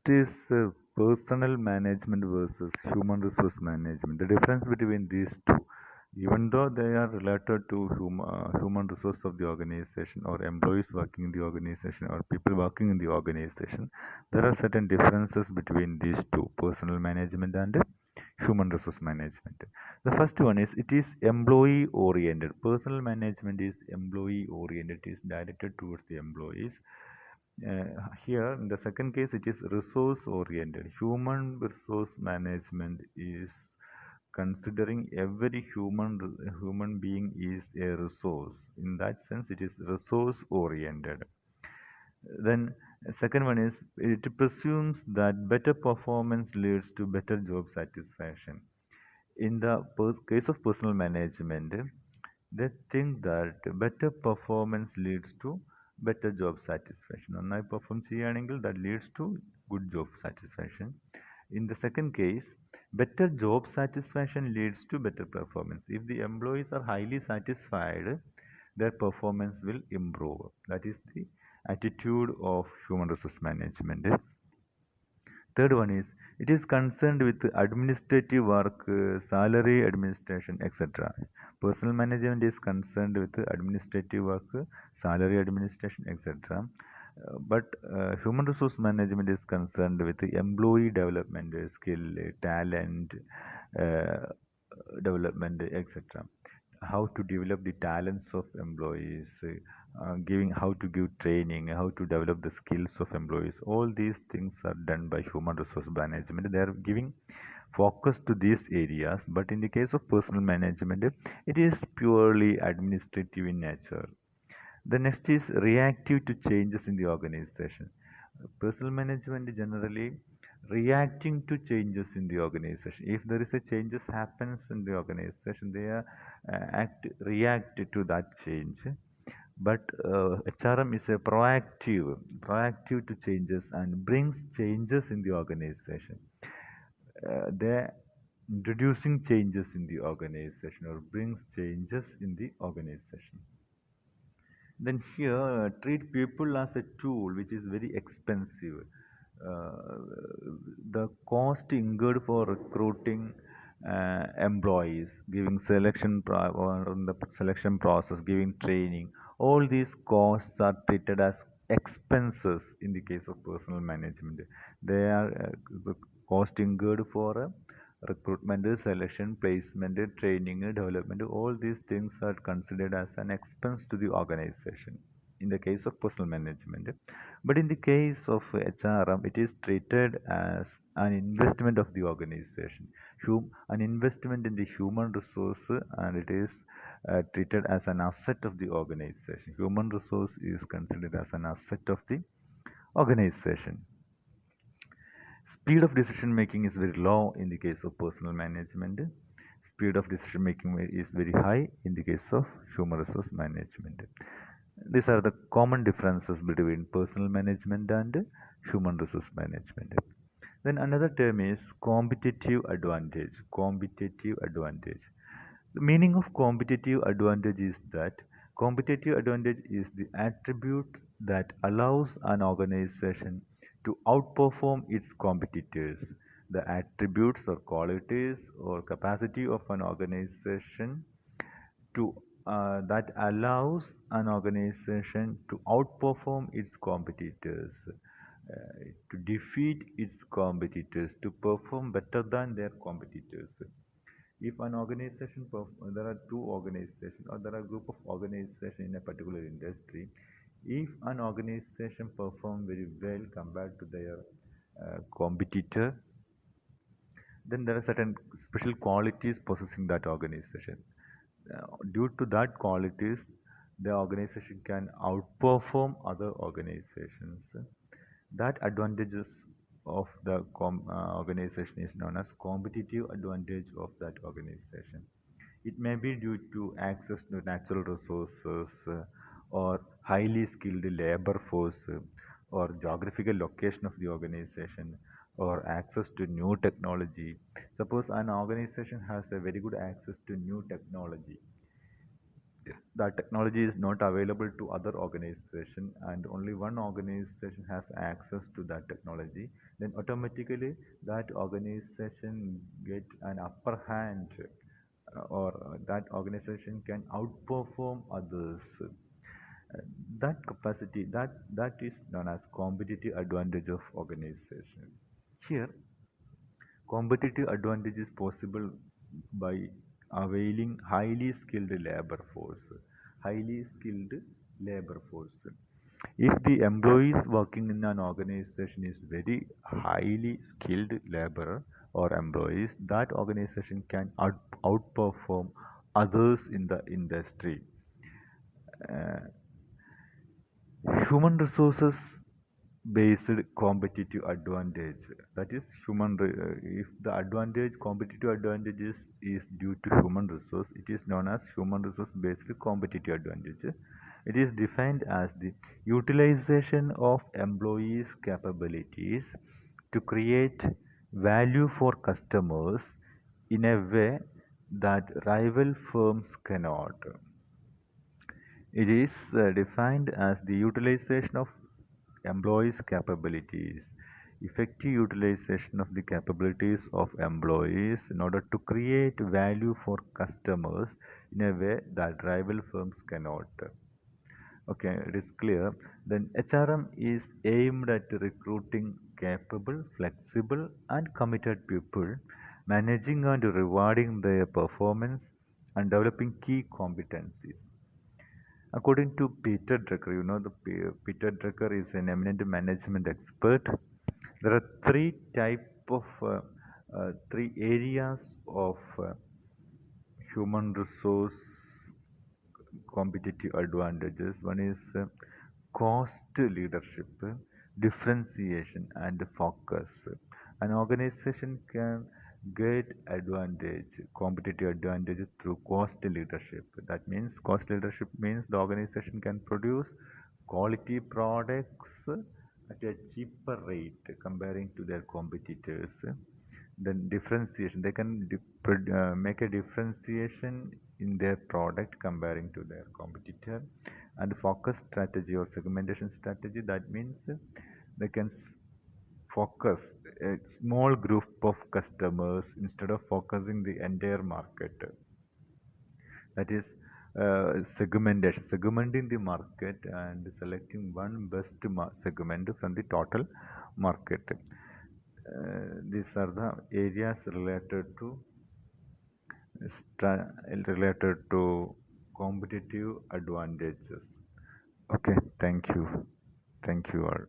Next is personal management versus human resource management. The difference between these two, even though they are related to human resource of the organization or employees working in the organization or people working in the organization, there are certain differences between these two, personal management and human resource management. The first one is it is employee oriented. Personal management is employee oriented. It is directed towards the employees. Here, in the second case, it is resource oriented. Human resource management is considering every human being is a resource. In that sense, it is resource oriented. Then, second one is it presumes that better performance leads to better job satisfaction. In the case of personal management, they think that better performance leads to better job satisfaction. നന്നായി perform ചെയ്യുകയാണെങ്കിൽ that leads to good job satisfaction. In the second case, better job satisfaction leads to better performance. If the employees are highly satisfied, their performance will improve. That is the attitude of human resource management. Third one is it is concerned with administrative work, salary administration, etc. Personal management is concerned with administrative work, salary administration, etc. But human resource management is concerned with employee development, skill, talent, uh, development, etc. How to develop the talents of employees, giving how to give training, how to develop the skills of employees. All these things are done by human resource management. They are giving focus to these areas. But in the case of personal management, it is purely administrative in nature. The next is reactive to changes in the organization. Personal management generally reacting to changes in the organization. If there is a changes happens in the organization, they are react to that change. But HRM is a proactive to changes and brings changes in the organization. They're introducing changes in the organization or brings changes in the organization. Then here, treat people as a tool which is very expensive. Uh, the cost incurred for recruiting employees, giving or in the selection process, giving training, all these costs are treated as expenses in the case of personal management. They are the cost incurred for recruitment, selection, placement, training, development, all these things are considered as an expense to the organization in the case of personal management. But in the case of HRM, it is treated as an investment of the organization, an investment in the human resource, and it is treated as an asset of the organization. Human resource is considered as an asset of the organization. Speed of decision making is very low in the case of personal management. Speed of decision making is very high in the case of human resource management. These are the common differences between personal management and human resource management. Then another term is competitive advantage. Competitive advantage. The meaning of competitive advantage is that competitive advantage is the attribute that allows an organization to outperform its competitors. The attributes or qualities or capacity of an organization to that allows an organization to outperform its competitors, to defeat its competitors, to perform better than their competitors. If an organization, there are two organizations or there are a group of organizations in a particular industry, if an organization perform very well compared to their competitor, then there are certain special qualities possessing that organization. Due to that qualities, the organization can outperform other organizations. That advantages of the organization is known as competitive advantage of that organization. It may be due to access to natural resources or highly skilled labor force or geographical location of the organization or access to new technology. Suppose an organization has a very good access to new technology, that technology is not available to other organization and only one organization has access to that technology, then automatically that organization get an upper hand, or that organization can outperform others. That capacity, that is known as competitive advantage of organization. Here, competitive advantage is possible by availing highly skilled labor force. Highly skilled labor force. If the employees working in an organization is very highly skilled labor or employees, that organization can outperform others in the industry. Uh, Human resources based competitive advantage, that is if the advantage competitive advantages is due to human resource, it is known as human resource based competitive advantage. It is defined as the utilization of employees capabilities to create value for customers in a way that rival firms cannot. It is defined as the utilization of employees' capabilities, effective utilization of the capabilities of employees in order to create value for customers in a way that rival firms cannot. Okay, it is clear. Then HRM is aimed at recruiting capable, flexible, and committed people, managing and rewarding their performance, and developing key competencies. According to Peter Drucker, Peter Drucker is an eminent management expert. There are three areas of human resource competitive advantages. One is cost leadership, differentiation, and focus. An organization can get advantage, competitive advantage through cost leadership. That means cost leadership means the organization can produce quality products at a cheaper rate comparing to their competitors. Then differentiation, they can make a differentiation in their product comparing to their competitor. And focus strategy or segmentation strategy, that means they can focus a small group of customers instead of focusing the entire market. That is segmentation, segmenting the market and selecting one best segment from the total market. These are the areas related to competitive advantages. Okay, thank you all.